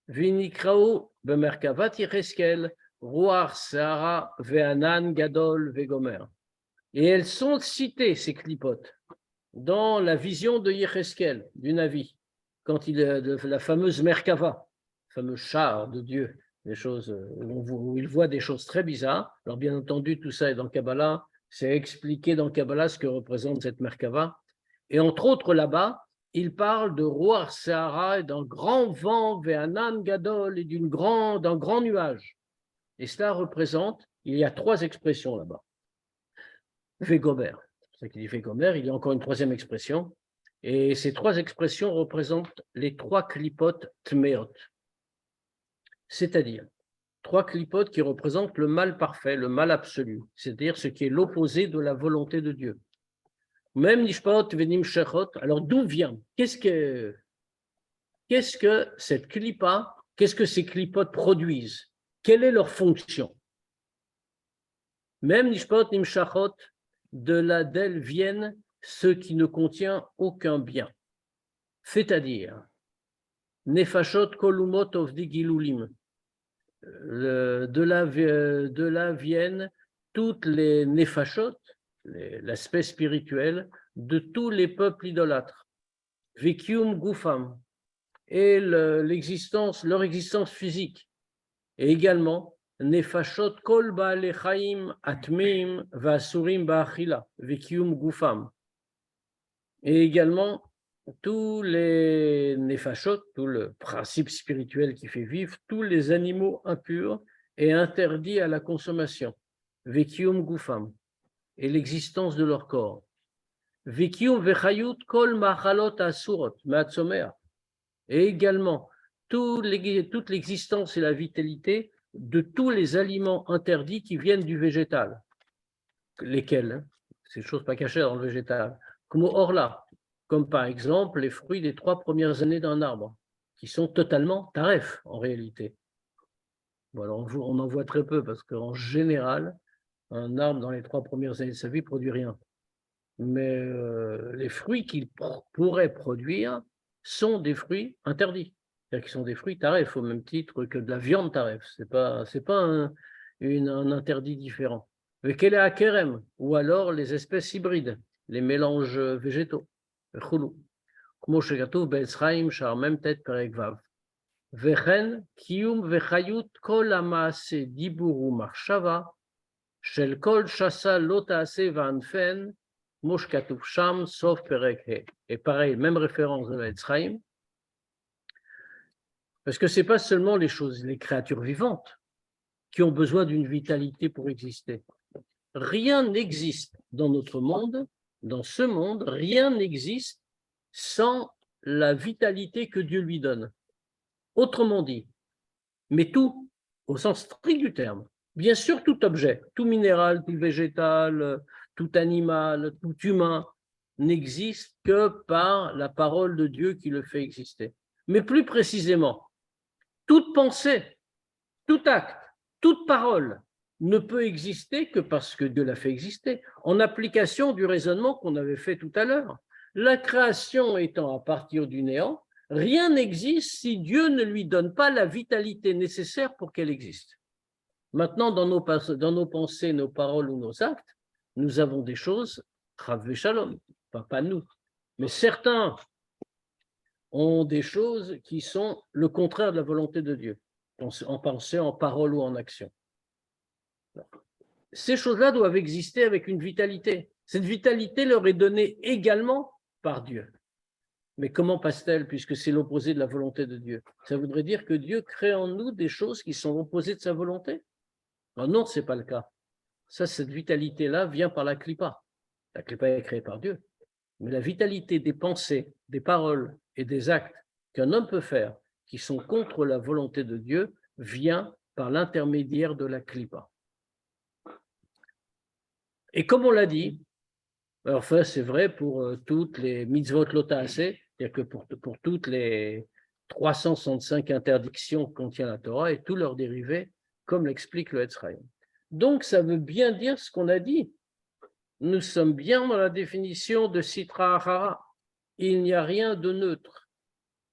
Vinikrao bemerkavat Yecheskel, Roar Sahara ve'anan gadol ve'gomer. Et elles sont citées, ces clipotes, dans la vision de Yecheskel, du Navi, quand il est de la fameuse Merkava, le fameux char de Dieu, des choses où il voit des choses très bizarres. Alors bien entendu, tout ça est dans Kabbalah, c'est expliqué dans Kabbalah ce que représente cette Merkava. Et entre autres là-bas, il parle de Roar Sahara et d'un grand vent, Ve'anan Gadol, et d'un grand nuage. Et cela représente, il y a 3 expressions là-bas. Vegomer, c'est ça qu'il dit Vegomer, il y a encore une 3e expression. Et ces 3 expressions représentent les 3 clipotes tmeot. C'est-à-dire 3 clipotes qui représentent le mal parfait, le mal absolu, c'est-à-dire ce qui est l'opposé de la volonté de Dieu. Même Nishpaot Venim Shechot, alors d'où vient? Qu'est-ce que cette clipa, qu'est-ce que ces clipotes produisent? Quelle est leur fonction? Même Nishpaot Nim Shachot, d'elles viennent ce qui ne contient aucun bien. C'est-à-dire, Nefashot Kolumot Ovdi Gilulim. De là viennent toutes les Nefashot, l'aspect spirituel de tous les peuples idolâtres, Vikium Gufam, et leur existence physique, et également Nefashot Kol Ba'alei Chaim Atmeim Va'asurim Ba'achila, Vikium Gufam, et également tous les Nefashot, tout le principe spirituel qui fait vivre, tous les animaux impurs et interdits à la consommation, Vikium Gufam, et l'existence de leur corps. Vikium vechayut kol machalot asurot ma'atzomea. Et également toute l'existence et la vitalité de tous les aliments interdits qui viennent du végétal. Lesquels? C'est une chose pas cachée dans le végétal. Comme orla, comme par exemple les fruits des 3 premières années d'un arbre, qui sont totalement taref en réalité. Bon, alors on en voit très peu parce qu'en général, un arbre dans les 3 premières années de sa vie ne produit rien. Mais les fruits qu'il pourrait produire sont des fruits interdits. C'est-à-dire qu'ils sont des fruits taref, au même titre que de la viande taref. Ce n'est pas un interdit différent. Mais quel est à Kerem? Ou alors les espèces hybrides, les mélanges végétaux. Comme Shegatouf Be'etzraim, Sharmem Tet Perek Vav. Vechen, Kiyum Vechayut, Kol Amaase Diburu Marshava. Shel kol shasa lotase vanfen, moshkatouf sham, sauf perek he. Et pareil, même référence de l'Etzraïm. Parce que ce n'est pas seulement les créatures vivantes qui ont besoin d'une vitalité pour exister. Rien n'existe dans notre monde, dans ce monde, rien n'existe sans la vitalité que Dieu lui donne. Autrement dit, mais tout, au sens strict du terme, bien sûr, tout objet, tout minéral, tout végétal, tout animal, tout humain n'existe que par la parole de Dieu qui le fait exister. Mais plus précisément, toute pensée, tout acte, toute parole ne peut exister que parce que Dieu l'a fait exister, en application du raisonnement qu'on avait fait tout à l'heure. La création étant à partir du néant, rien n'existe si Dieu ne lui donne pas la vitalité nécessaire pour qu'elle existe. Maintenant, dans nos pensées, nos paroles ou nos actes, nous avons des choses, Chav Shalom, pas nous, mais certains ont des choses qui sont le contraire de la volonté de Dieu, en pensée, en parole ou en action. Ces choses-là doivent exister avec une vitalité. Cette vitalité leur est donnée également par Dieu. Mais comment passe-t-elle puisque c'est l'opposé de la volonté de Dieu? Ça voudrait dire que Dieu crée en nous des choses qui sont opposées de sa volonté? Non, ce n'est pas le cas. Cette vitalité-là vient par la clipa. La clipa est créée par Dieu. Mais la vitalité des pensées, des paroles et des actes qu'un homme peut faire qui sont contre la volonté de Dieu vient par l'intermédiaire de la clipa. Et comme on l'a dit, enfin c'est vrai pour toutes les mitzvot lotaaseh, c'est-à-dire que pour toutes les 365 interdictions que contient la Torah et tous leurs dérivés, comme l'explique le Etz Chaim. Donc ça veut bien dire ce qu'on a dit. Nous sommes bien dans la définition de Sitra Achara. Il n'y a rien de neutre.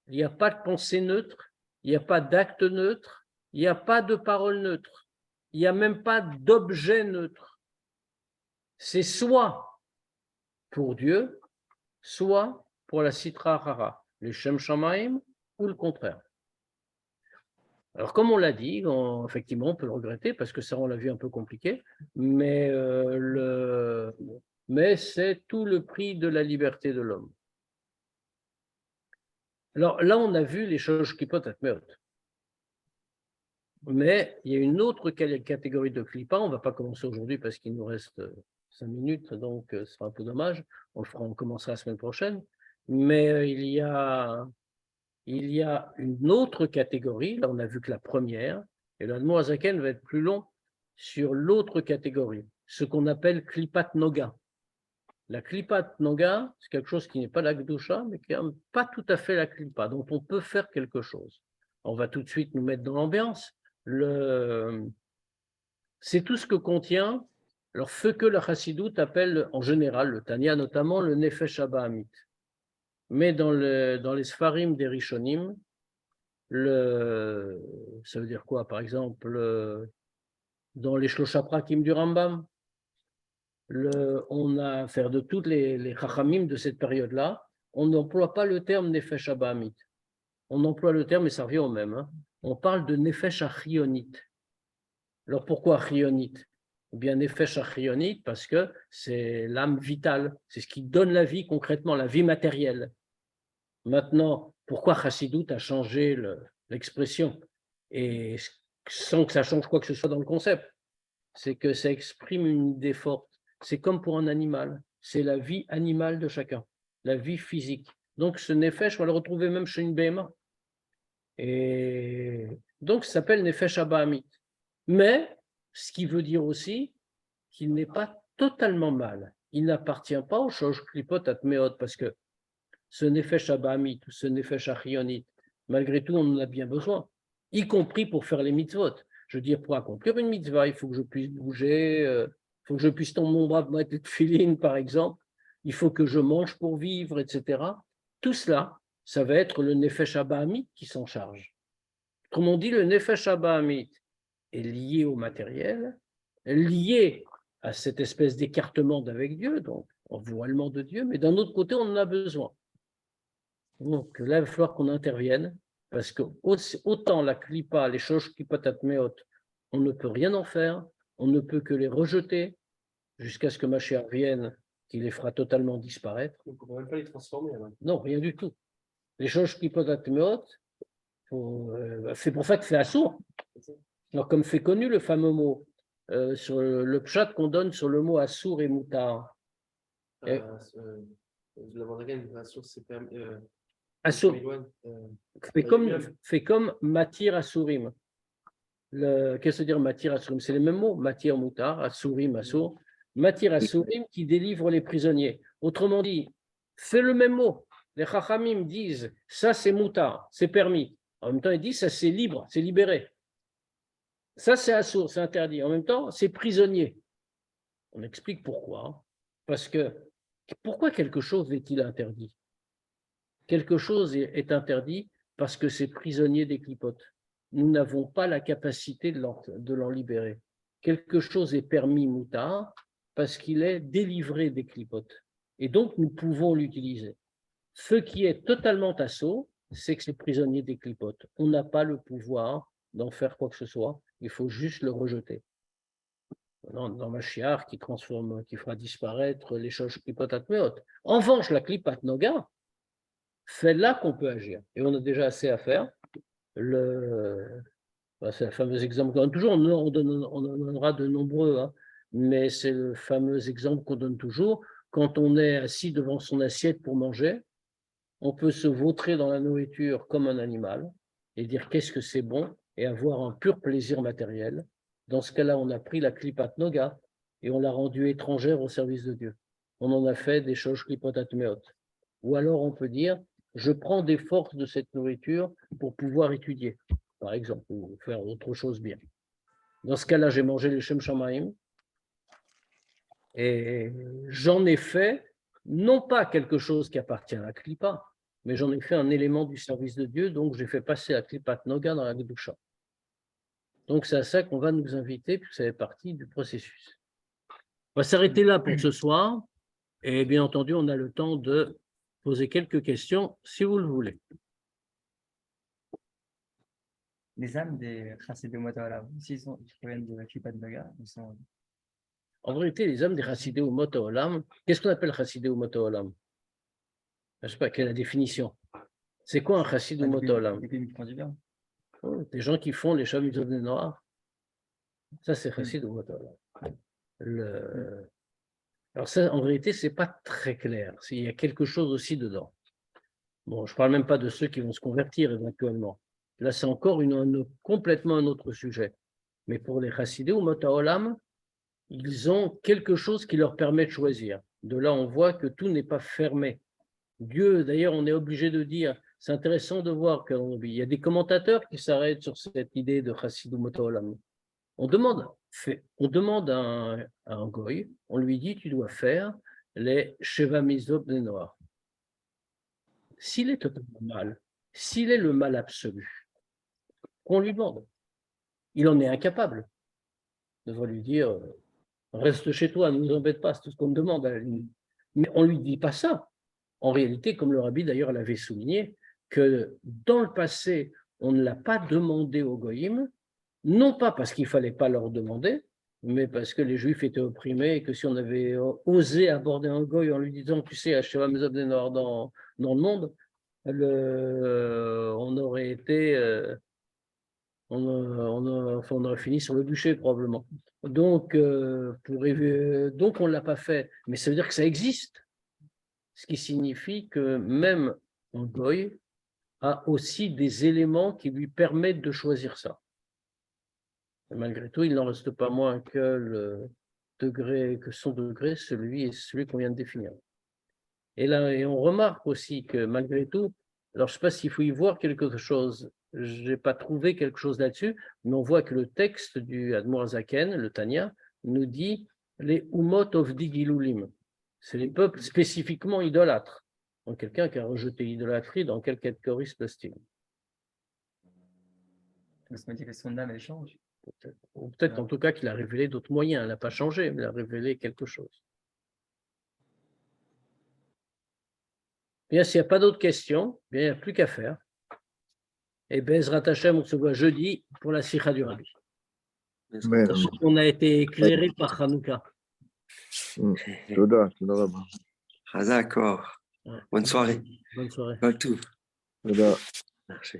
Il n'y a pas de pensée neutre, il n'y a pas d'acte neutre, il n'y a pas de parole neutre, il n'y a même pas d'objet neutre. C'est soit pour Dieu, soit pour la Sitra Achara, le Shem Shamaim ou le contraire. Alors, comme on l'a dit, effectivement, on peut le regretter parce que ça rend la vie un peu compliquée, mais c'est tout le prix de la liberté de l'homme. Alors là, on a vu les choses qui peuvent être meutes. Mais il y a une autre catégorie de clipa, on ne va pas commencer aujourd'hui parce qu'il nous reste 5 minutes, donc ce sera un peu dommage, on commencera la semaine prochaine, mais il y a une autre catégorie, là on a vu que la première, et le Admor Hazaken va être plus long sur l'autre catégorie, ce qu'on appelle klipat noga. La klipat noga, c'est quelque chose qui n'est pas la gdusha, mais qui n'est pas tout à fait la klipa, dont on peut faire quelque chose. On va tout de suite nous mettre dans l'ambiance. C'est tout ce que contient, alors ce que la chassidoute appelle en général, le Tanya notamment, le nefesh habahamit. Mais dans les Sfarim des Rishonim, ça veut dire quoi? Par exemple, dans les Shlosha Prakim du Rambam, on a affaire de toutes les Chachamim de cette période-là, on n'emploie pas le terme Nefesh Habahamit. On emploie le terme, et ça revient au même. Hein. On parle de Nefesh Achionit. Alors pourquoi Achionit? Eh bien, Nefesh Achionit, parce que c'est l'âme vitale, c'est ce qui donne la vie concrètement, la vie matérielle. Maintenant, pourquoi Chassidut a changé l'expression et sans que ça change quoi que ce soit dans le concept? C'est que ça exprime une idée forte. C'est comme pour un animal, c'est la vie animale de chacun, la vie physique. Donc ce nefesh, on va le retrouver même chez une BMA. Et donc ça s'appelle nefesh habahamit. Mais ce qui veut dire aussi qu'il n'est pas totalement mal. Il n'appartient pas aux shosh klipot atmeot, parce que ce nefesh habahamit, ce nefesh achionit, malgré tout, on en a bien besoin, y compris pour faire les mitzvot. Je veux dire, pour accomplir une mitzvah, il faut que je puisse bouger, il faut que je puisse tendre mon bras pour mettre les tefilines, par exemple, il faut que je mange pour vivre, etc. Tout cela, ça va être le nefesh habahamit qui s'en charge. Autrement dit, le nefesh habahamit est lié au matériel, lié à cette espèce d'écartement d'avec Dieu, donc en voilement de Dieu, mais d'un autre côté, on en a besoin. Donc là, il va falloir qu'on intervienne, parce que autant la klipa, les choses qui peuvent être méotes, on ne peut rien en faire, on ne peut que les rejeter, jusqu'à ce que Mashiach vienne, qui les fera totalement disparaître. On ne peut même pas les transformer. Alors. Non, rien du tout. Les choses qui peuvent être méotes, c'est pour ça que c'est assourd. Alors, comme fait connu le fameux mot, sur le pshat qu'on donne sur le mot assour et moutar. Assour. Fait comme matir assourim. Qu'est-ce que ça veut dire matir assourim? C'est les mêmes mots, matir moutar, assourim, assour. Matir assourim qui délivre les prisonniers. Autrement dit, c'est le même mot. Les chachamim disent ça c'est moutar, c'est permis. En même temps, ils disent ça c'est libre, c'est libéré. Ça c'est assour, c'est interdit. En même temps, c'est prisonnier. On explique pourquoi. Parce que pourquoi quelque chose est-il interdit? Quelque chose est interdit parce que c'est prisonnier des clipotes. nous n'avons pas la capacité de l'en libérer. Quelque chose est permis moutar parce qu'il est délivré des clipotes. Et donc, nous pouvons l'utiliser. Ce qui est totalement assaut, c'est que c'est prisonnier des clipotes. On n'a pas le pouvoir d'en faire quoi que ce soit. Il faut juste le rejeter. Dans Mashiach, qui fera disparaître les choses clipotes atmeot. En revanche, la clipat noga, c'est là qu'on peut agir. Et on a déjà assez à faire. C'est le fameux exemple qu'on donne toujours. On en donnera de nombreux, hein, mais c'est le fameux exemple qu'on donne toujours. Quand on est assis devant son assiette pour manger, on peut se vautrer dans la nourriture comme un animal et dire qu'est-ce que c'est bon et avoir un pur plaisir matériel. Dans ce cas-là, on a pris la klipat noga et on l'a rendue étrangère au service de Dieu. On en a fait des choses klipat atmeot. Ou alors on peut dire, je prends des forces de cette nourriture pour pouvoir étudier, par exemple, ou faire autre chose bien. Dans ce cas-là, j'ai mangé les Shem Shamaim et j'en ai fait non pas quelque chose qui appartient à la klipa, mais j'en ai fait un élément du service de Dieu, donc j'ai fait passer la klipat noga dans la Kedusha. Donc c'est à ça qu'on va nous inviter, puisque ça fait partie du processus. On va s'arrêter là pour ce soir, et bien entendu, on a le temps de poser quelques questions, si vous le voulez. Les âmes des Chassidé Motolam, s'ils proviennent de la Klipat Noga, ils sont. En vérité, les âmes des Chassidé ou Motolam, qu'est-ce qu'on appelle Chassidé ou Motolam? Je ne sais pas quelle est la définition. C'est quoi un Chassid ou Motolam? Des gens qui font les Shamizot des Noirs. Ça, c'est Chassid ou Motolam. Alors ça, en vérité, ce n'est pas très clair. Il y a quelque chose aussi dedans. Bon, je ne parle même pas de ceux qui vont se convertir éventuellement. Là, c'est encore complètement un autre sujet. Mais pour les Chassidés ou Motaolam, ils ont quelque chose qui leur permet de choisir. De là, on voit que tout n'est pas fermé. Dieu, d'ailleurs, on est obligé de dire, c'est intéressant de voir qu'il y a des commentateurs qui s'arrêtent sur cette idée de Chassid ou Motaolam. On demande à un goy, on lui dit, tu dois faire les Sheva Mitzvot des Noirs. S'il est totalement mal, s'il est le mal absolu, qu'on lui demande, il en est incapable. On devrait lui dire, reste chez toi, ne nous embête pas, c'est tout ce qu'on me demande. Mais on ne lui dit pas ça. En réalité, comme le rabbi d'ailleurs l'avait souligné, que dans le passé, on ne l'a pas demandé aux goyim, non pas parce qu'il ne fallait pas leur demander, mais parce que les Juifs étaient opprimés et que si on avait osé aborder un goy en lui disant, tu sais, Sheva Mitzvot des Noirs dans le monde, on aurait été, on aurait fini sur le bûcher probablement. Donc, donc on ne l'a pas fait, mais ça veut dire que ça existe, ce qui signifie que même un goy a aussi des éléments qui lui permettent de choisir ça. Et malgré tout, il n'en reste pas moins que son degré, celui qu'on vient de définir. Et là, et on remarque aussi que malgré tout, alors je ne sais pas s'il faut y voir quelque chose, je n'ai pas trouvé quelque chose là-dessus, mais on voit que le texte du Admor Zaken, le Tanya, nous dit les Umot of Digilulim. C'est les peuples spécifiquement idolâtres. Donc quelqu'un qui a rejeté l'idolâtrie, dans quelle catégorie se place-t-il? Ça veut dire que son âme, elle change. Ou peut-être en tout cas qu'il a révélé d'autres moyens. Elle n'a pas changé, mais il a révélé quelque chose. Bien, s'il n'y a pas d'autres questions, bien, il n'y a plus qu'à faire. Et Bezrat Hashem, on se voit jeudi pour la Sikha du Rabbi. On a été éclairé par Hanouka. D'accord. Bonne soirée. Bonne soirée. Tout. Merci.